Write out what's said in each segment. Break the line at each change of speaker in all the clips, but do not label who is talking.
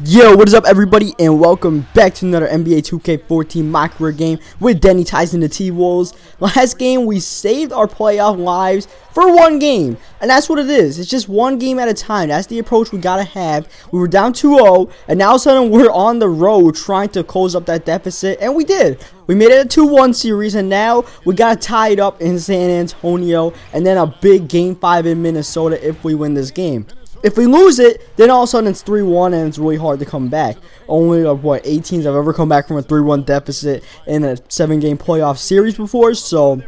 Yo, what is up everybody, and welcome back to another NBA 2K14 My Career game with Denny Tice and the T-Wolves. Last game, we saved our playoff lives for one game, and that's what it is. It's just one game at a time. That's the approach we gotta have. We were down 2-0, and now all of a sudden we're on the road trying to close up that deficit, and we did. We made it a 2-1 series, and now we gotta tie it up in San Antonio, and then a big Game 5 in Minnesota if we win this game. If we lose it, then all of a sudden it's 3-1 and it's really hard to come back. Only of what 8 teams have ever come back from a 3-1 deficit in a 7-game playoff series before, so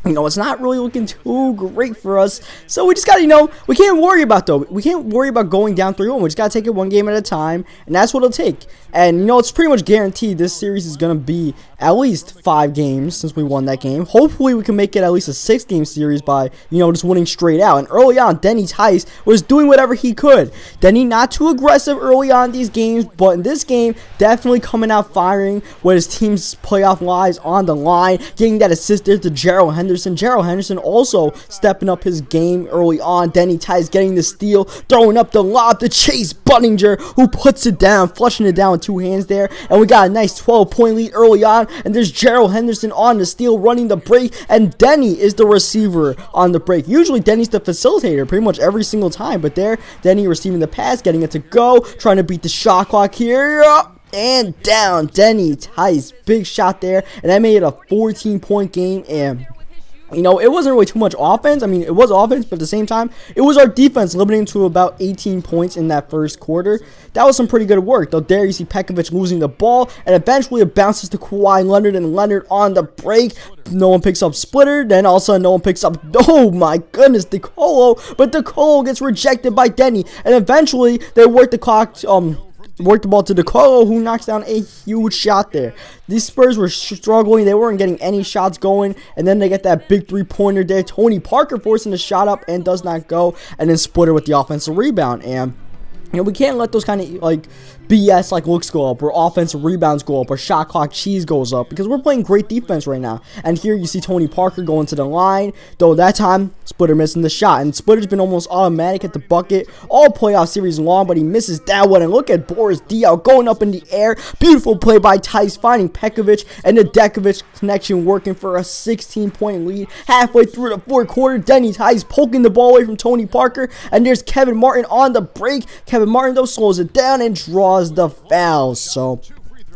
it's not really looking too great for us. So we just gotta, we can't worry about going down 3-1. We just gotta take it one game at a time, and that's what it'll take. And it's pretty much guaranteed this series is gonna be at least 5 games since we won that game. Hopefully we can make it at least a 6-game series by just winning straight out. And early on, Denny Tice was doing whatever he could. Denny not too aggressive early on these games, but in this game definitely coming out firing with his team's playoff lives on the line, getting that assist there to Gerald Henderson. Gerald Henderson also stepping up his game early on. Denny Tice getting the steal, throwing up the lob to Chase Buninger, who puts it down, flushing it down with 2 hands there. And we got a nice 12-point lead early on. And there's Gerald Henderson on the steal, running the break. And Denny is the receiver on the break. Usually Denny's the facilitator pretty much every single time. But there, Denny receiving the pass, getting it to go, trying to beat the shot clock here. And down, Denny Tice. Big shot there. And that made it a 14-point game. And it wasn't really too much offense. I mean, it was offense, but at the same time, it was our defense limiting to about 18 points in that first quarter. That was some pretty good work. Though there you see Pekovic losing the ball, and eventually it bounces to Kawhi Leonard, and Leonard on the break. No one picks up Splitter. Then all of a sudden, no one picks up, oh my goodness, DeColo. But DeColo gets rejected by Denny, and eventually they work the clock, worked the ball to DeColo, who knocks down a huge shot there. These Spurs were struggling. They weren't getting any shots going. And then they get that big 3-pointer there. Tony Parker forcing the shot up and does not go. And then Splitter with the offensive rebound. And we can't let those kind of BS looks go up, or offensive rebounds go up, or shot clock cheese goes up, because we're playing great defense right now. And here you see Tony Parker going to the line, though that time Splitter missing the shot, and Splitter's been almost automatic at the bucket all playoff series long, but he misses that one. And look at Boris Diaw going up in the air. Beautiful play by Tice, finding Pekovic, and the Dekovic connection working for a 16-point lead halfway through the fourth quarter. Denny Tice poking the ball away from Tony Parker, and there's Kevin Martin on the break. Kevin Martin though slows it down and draws the foul. So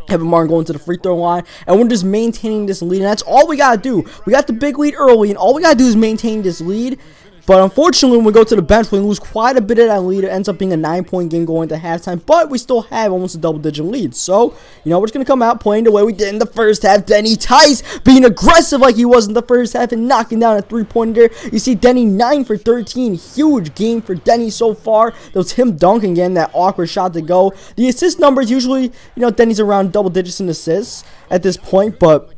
Kevin Martin going to the free throw line, and we're just maintaining this lead, and that's all we gotta do. We got the big lead early, and all we gotta do is maintain this lead. But unfortunately, when we go to the bench, we lose quite a bit of that lead. It ends up being a 9-point game going to halftime, but we still have almost a double-digit lead. So, we're just going to come out playing the way we did in the first half. Denny Tice being aggressive like he was in the first half and knocking down a 3-pointer. You see Denny 9 for 13. Huge game for Denny so far. There was him Duncan getting that awkward shot to go. The assist numbers usually, Denny's around double digits in assists at this point, but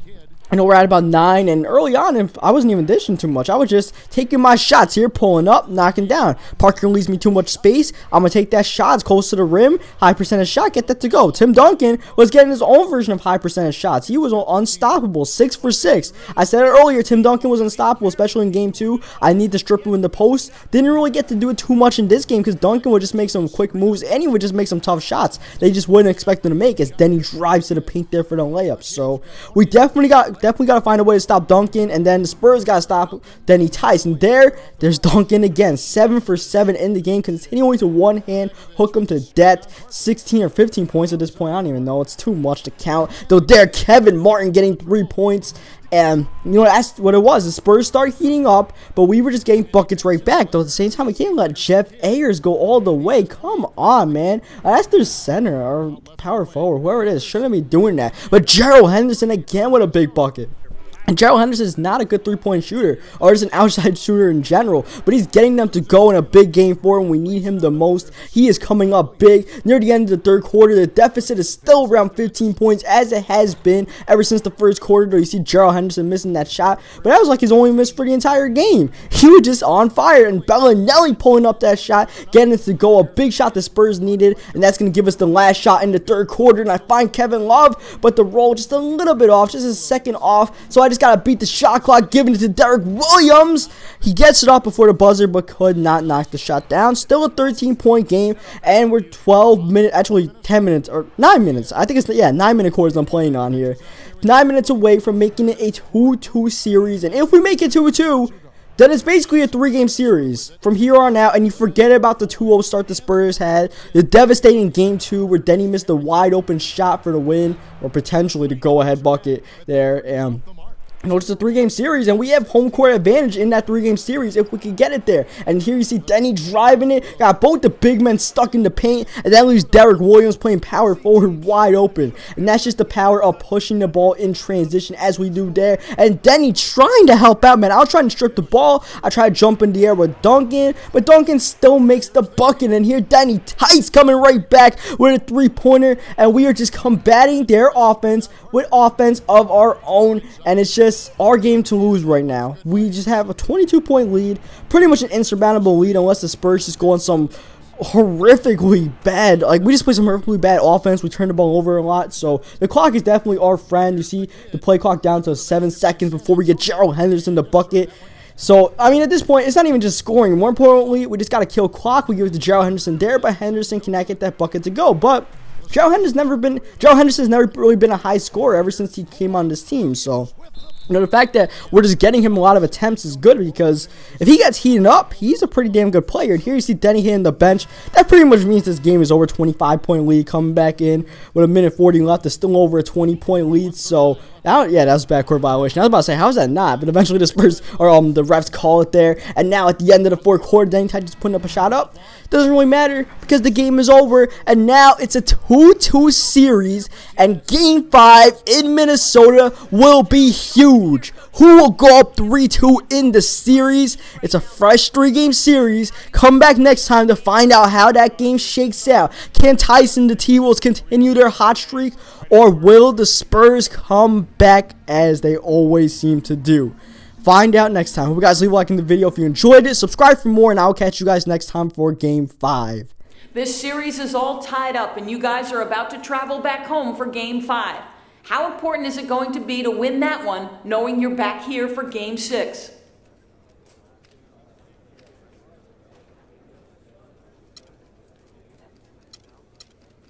we're at about 9, and early on, I wasn't even dishing too much. I was just taking my shots here, pulling up, knocking down. Parker leaves me too much space. I'm going to take that shot. It's close to the rim. High percentage shot. Get that to go. Tim Duncan was getting his own version of high percentage shots. He was unstoppable. 6 for 6. I said it earlier. Tim Duncan was unstoppable, especially in game 2. I need to strip him in the post. Didn't really get to do it too much in this game because Duncan would just make some quick moves, and he would just make some tough shots they just wouldn't expect him to make, as Denny drives to the paint there for the layup. So we definitely got to find a way to stop Duncan, and then the Spurs got to stop Denny Tice. And there's Duncan again, 7 for 7 in the game, continuing to one-hand hook him to death. 16 or 15 points at this point. I don't even know. It's too much to count. Though there, Kevin Martin getting 3 points. And, that's what it was. The Spurs started heating up, but we were just getting buckets right back. Though at the same time, we can't let Jeff Ayers go all the way. Come on, man. That's their center or power forward, whoever it is. Shouldn't be doing that. But Gerald Henderson again with a big bucket. And Gerald Henderson is not a good 3-point shooter, or just an outside shooter in general, but he's getting them to go in a big game for him. We need him the most. He is coming up big. Near the end of the third quarter, the deficit is still around 15 points, as it has been ever since the first quarter. Though you see Gerald Henderson missing that shot, but that was like his only miss for the entire game. He was just on fire, and Bellinelli pulling up that shot, getting it to go. A big shot the Spurs needed, and that's going to give us the last shot in the third quarter. And I find Kevin Love, but the roll just a little bit off, just a second off, so I just Spurs got to beat the shot clock, giving it to Derek Williams. He gets it off before the buzzer, but could not knock the shot down. Still a 13-point game, and we're 12 minutes, actually 10 minutes, or 9 minutes. I think it's, yeah, 9-minute quarters I'm playing on here. 9 minutes away from making it a 2-2 series, and if we make it 2-2, then it's basically a 3-game series from here on out, and you forget about the 2-0 start the Spurs had, the devastating Game 2 where Denny missed a wide-open shot for the win, or potentially the go-ahead bucket there. You know, it's a 3-game series, and we have home court advantage in that 3-game series if we can get it there. And here you see Denny driving it, got both the big men stuck in the paint, and then leaves Derek Williams playing power forward wide open. And that's just the power of pushing the ball in transition as we do there. And Denny trying to help out, man. I was trying to strip the ball. I tried to jump in the air with Duncan, but Duncan still makes the bucket. And here Denny Tice coming right back with a 3-pointer, and we are just combating their offense with offense of our own, and it's just our game to lose right now. We just have a 22-point lead, pretty much an insurmountable lead unless the Spurs just go on some horrifically bad, like we just play some horrifically bad offense. We turn the ball over a lot, so the clock is definitely our friend. You see the play clock down to 7 seconds before we get Gerald Henderson the bucket. So, I mean, at this point, it's not even just scoring. More importantly, we just got to kill clock. We give it to Gerald Henderson there, but Henderson cannot get that bucket to go. But Gerald Henderson's never really been a high scorer ever since he came on this team. So, you know, the fact that we're just getting him a lot of attempts is good, because if he gets heated up, he's a pretty damn good player. And here you see Denny hitting the bench. That pretty much means this game is over. 25-point lead coming back in with a minute 40 left. It's still over a 20-point lead. So, yeah, that was a backcourt violation. I was about to say, how's that not? But eventually the Spurs, or the refs call it there. And now at the end of the fourth quarter, Denny Tice just putting up a shot up. Doesn't really matter because the game is over. And now it's a 2-2 series. And Game 5 in Minnesota will be huge. Who will go up 3-2 in the series? It's a fresh 3-game series. Come back next time to find out how that game shakes out. Can Tice and the TWolves continue their hot streak, or will the Spurs come back as they always seem to do? Find out next time. Hope you guys leave a like in the video if you enjoyed it. Subscribe for more, and I'll catch you guys next time for Game 5.
This series is all tied up, and you guys are about to travel back home for Game 5. How important is it going to be to win that one, knowing you're back here for Game 6?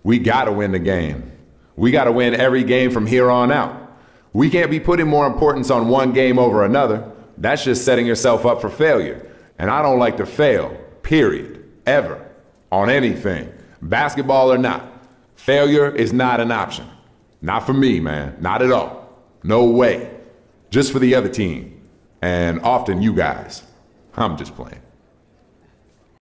We got to win the game. We got to win every game from here on out. We can't be putting more importance on one game over another. That's just setting yourself up for failure. And I don't like to fail, period, ever, on anything, basketball or not. Failure is not an option. Not for me, man. Not at all. No way. Just for the other team. And often you guys. I'm just playing.